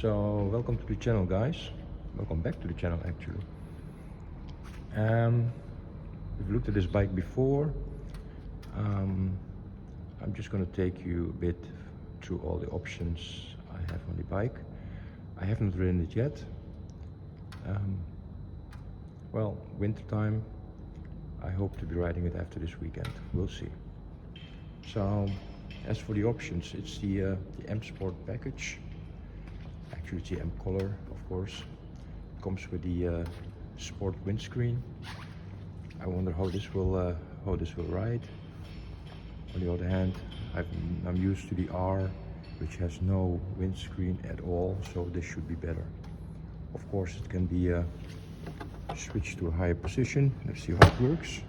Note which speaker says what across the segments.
Speaker 1: So welcome to the channel, guys. Welcome back to the channel, actually. We've looked at this bike before. I'm just going to take you a bit through all the options I have on the bike. I haven't ridden it yet. Well, winter time. I hope to be riding it after this weekend. We'll see. So, as for the options, it's the M Sport package. Actually, it's the M Color, of course. It comes with the Sport windscreen. I wonder how this will ride. On the other hand, I'm used to the R, which has no windscreen at all, so this should be better. Of course, it can be switched to a higher position. Let's see how it works.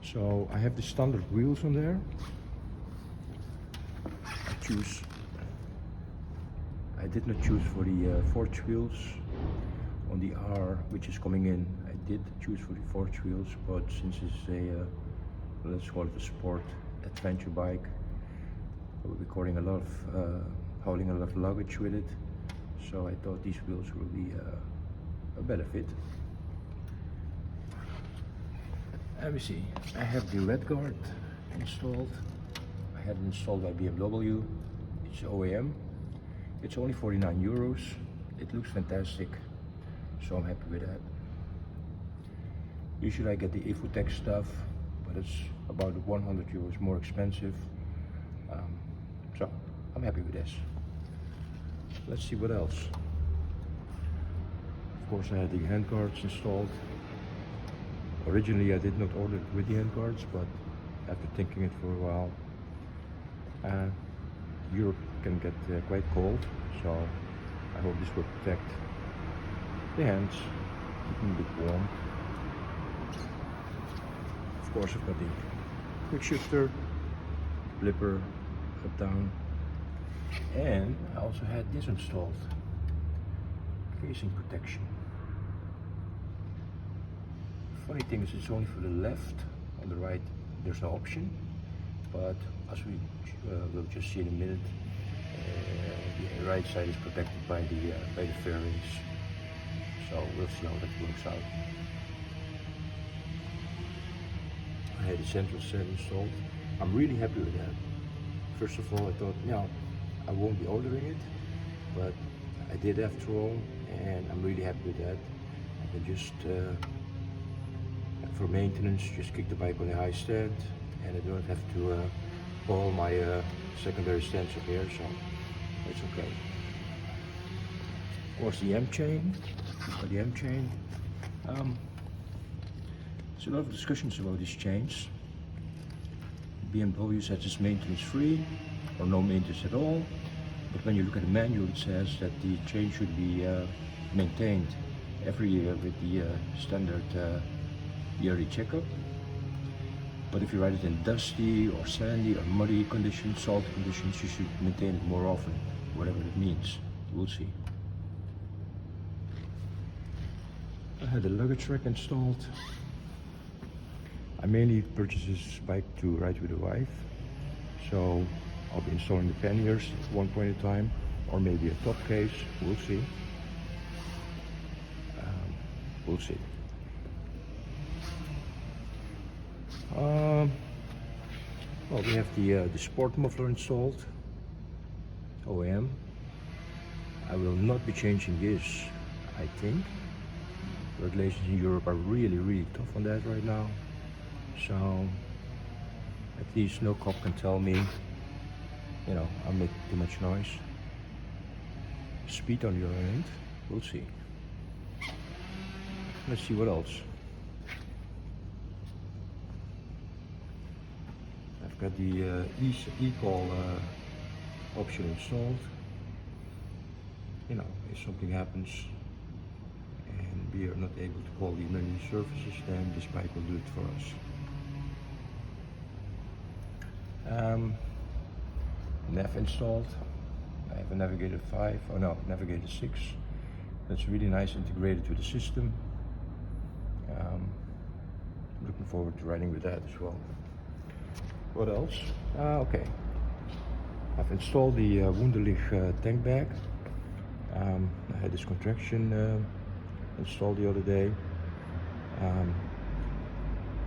Speaker 1: So I have the standard wheels on there. I did not choose for the forged wheels on the R, which is coming in. I did choose for the forged wheels, but since it's a let's call it a sport adventure bike, we'll be carrying a lot of hauling a lot of luggage with it, so I thought these wheels will be a better fit. Let me see. I have the red guard installed. I had it installed by BMW. It's OEM. It's only 49 euros. It looks fantastic, so I'm happy with that. Usually I get the Evotech stuff, but it's about 100 euros more expensive. So I'm happy with this. Let's see what else. Of course, I had the handguards installed. Originally I did not order it with the handguards, but after thinking it for a while, Europe can get quite cold, so I hope this will protect the hands, keep them a bit warm. Of course, I've got the quick shifter, blipper, up down, and I also had this installed, facing protection. Funny thing is, it's only for the left. On the right there's no option, but as we will just see in a minute, the right side is protected by the fairings, so we'll see how that works out. I had the central set installed. I'm really happy with that. First of all, I thought, I won't be ordering it, but I did after all, and I'm really happy with that. I can just for maintenance, just kick the bike on a high stand, and I don't have to haul my secondary stands up here, so it's okay. Of course, the M chain. There's a lot of discussions about these chains. BMW says it's maintenance free or no maintenance at all, but when you look at the manual, it says that the chain should be maintained every year with the standard yearly checkup. But if you ride it in dusty or sandy or muddy conditions, salty conditions, you should maintain it more often, whatever it means. We'll see. I had a luggage rack installed. I mainly purchased this bike to ride with a wife, so I'll be installing the panniers at one point in time, or maybe a top case. We'll see. We'll see. Well, we have the sport muffler installed, OEM. I will not be changing this, I think. Regulations in Europe are really tough on that right now, so at least no cop can tell me, I'll make too much noise. Speed on the other end, we'll see. Let's see what else. I've got the e-call option installed. If something happens and we are not able to call the emergency services, then this bike will do it for us. Nav installed. I have a Navigator 5, Navigator 6. That's really nice, integrated with the system. I'm looking forward to riding with that as well. What else? Okay, I've installed the Wunderlich tank bag. I had this contraction installed the other day.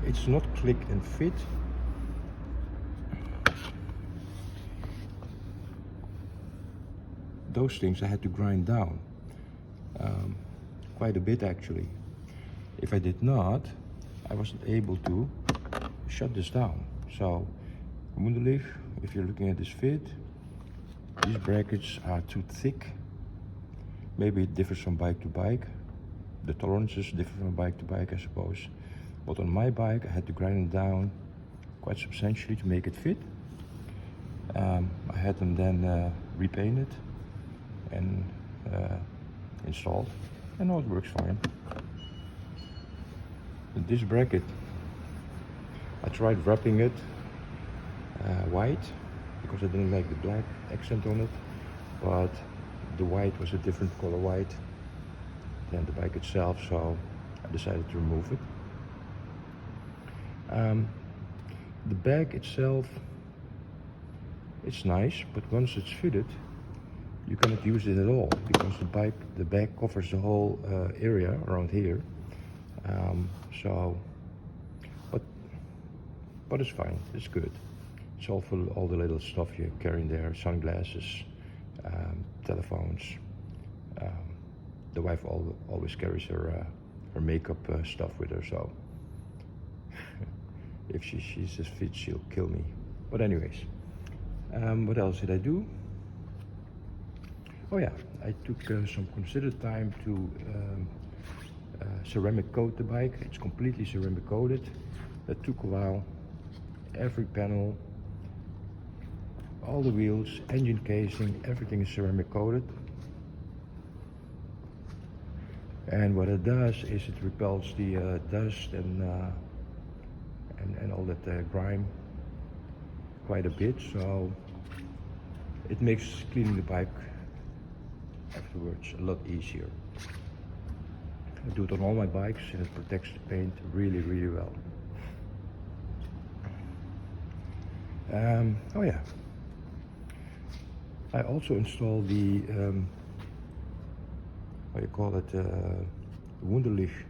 Speaker 1: It's not click and fit. Those things I had to grind down quite a bit actually. If I did not, I wasn't able to shut this down. So Wunderlich, if you're looking at this fit, these brackets are too thick. Maybe it differs from bike to bike. The tolerances differ from bike to bike, I suppose. But on my bike, I had to grind it down quite substantially to make it fit. I had them then repainted and installed, and now it works fine. This bracket, I tried wrapping it white because I didn't like the black accent on it, but the white was a different color white than the bike itself, so I decided to remove it. The bag itself, it's nice, but once it's fitted, you cannot use it at all because the bag covers the whole area around here. But it's fine. It's good. It's all for all the little stuff you carry in there: sunglasses, telephones. The wife always carries her makeup stuff with her, so if she sees this fit, she'll kill me. But anyways, what else did I do? Oh yeah, I took some considered time to ceramic coat the bike. It's completely ceramic coated. That took a while. Every panel, all the wheels, engine casing, everything is ceramic coated. And what it does is it repels the dust and all that grime quite a bit, so it makes cleaning the bike afterwards a lot easier. I do it on all my bikes and it protects the paint really, really well. Oh yeah, I also installed the what do you call it, Wunderlich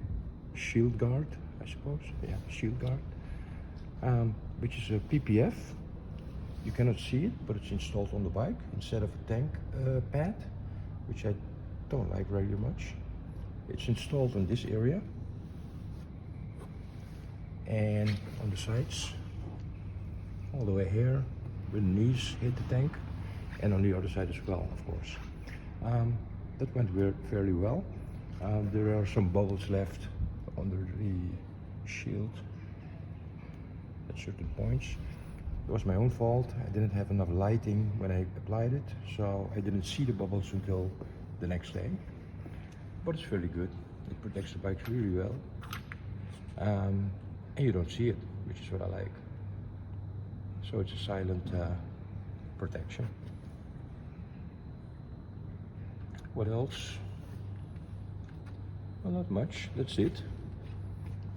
Speaker 1: shield guard, I suppose. Yeah, shield guard, which is a PPF. You cannot see it, but it's installed on the bike instead of a tank pad, which I don't like very much. It's installed on this area and on the sides, all the way here, where the knees hit the tank, and on the other side as well, of course. That went fairly well. There are some bubbles left under the shield at certain points. It was my own fault. I didn't have enough lighting when I applied it, so I didn't see the bubbles until the next day. But it's fairly good. It protects the bike really well. And you don't see it, which is what I like. So it's a silent protection. What else? Well, not much. That's it.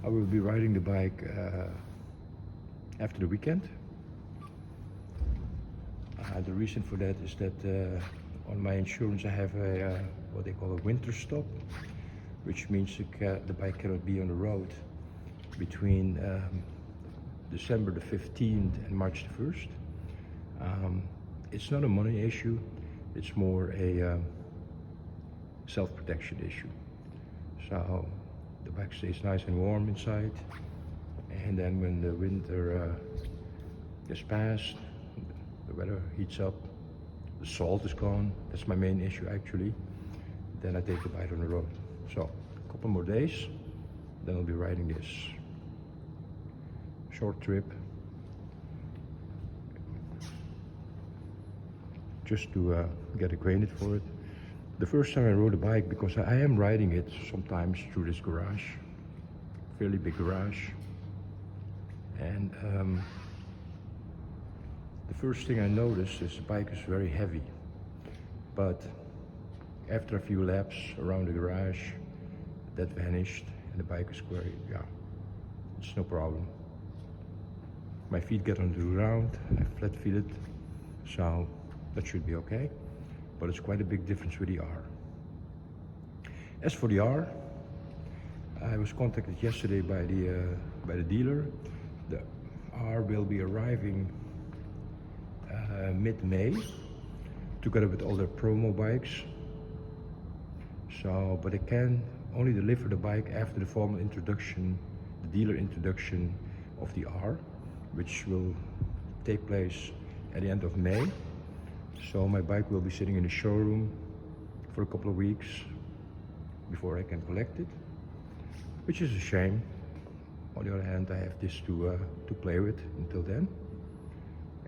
Speaker 1: I will be riding the bike after the weekend. The reason for that is that on my insurance I have a what they call a winter stop, which means the bike cannot be on the road between December the 15th and March the 1st. It's not a money issue, it's more a self-protection issue. So the bike stays nice and warm inside, and then when the winter gets past, the weather heats up, the salt is gone. That's my main issue actually. Then I take the bike on the road. So a couple more days, then I'll be riding this short trip, just to get acquainted for it. The first time I rode a bike, because I am riding it sometimes through this garage, fairly big garage, and the first thing I noticed is the bike is very heavy, but after a few laps around the garage, that vanished and the bike is very, yeah, it's no problem. My feet get on the ground, I flat feel it, so that should be okay. But it's quite a big difference with the R. As for the R, I was contacted yesterday by the dealer. The R will be arriving mid-May, together with all their promo bikes. So, but they can only deliver the bike after the formal introduction, the dealer introduction of the R, which will take place at the end of May. So my bike will be sitting in the showroom for a couple of weeks before I can collect it, which is a shame. On the other hand, I have this to play with until then,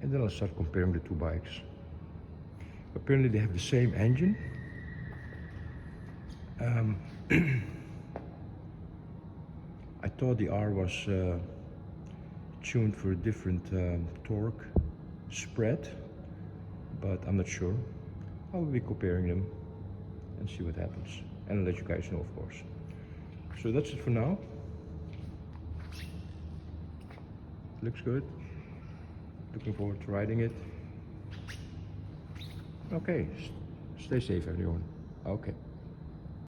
Speaker 1: and then I'll start comparing the two bikes. Apparently they have the same engine. I thought the R was tuned for a different torque spread, but I'm not sure. I will be comparing them and see what happens, and I'll let you guys know, of course. So that's it for now. Looks good. Looking forward to riding it. Okay, stay safe everyone. Okay.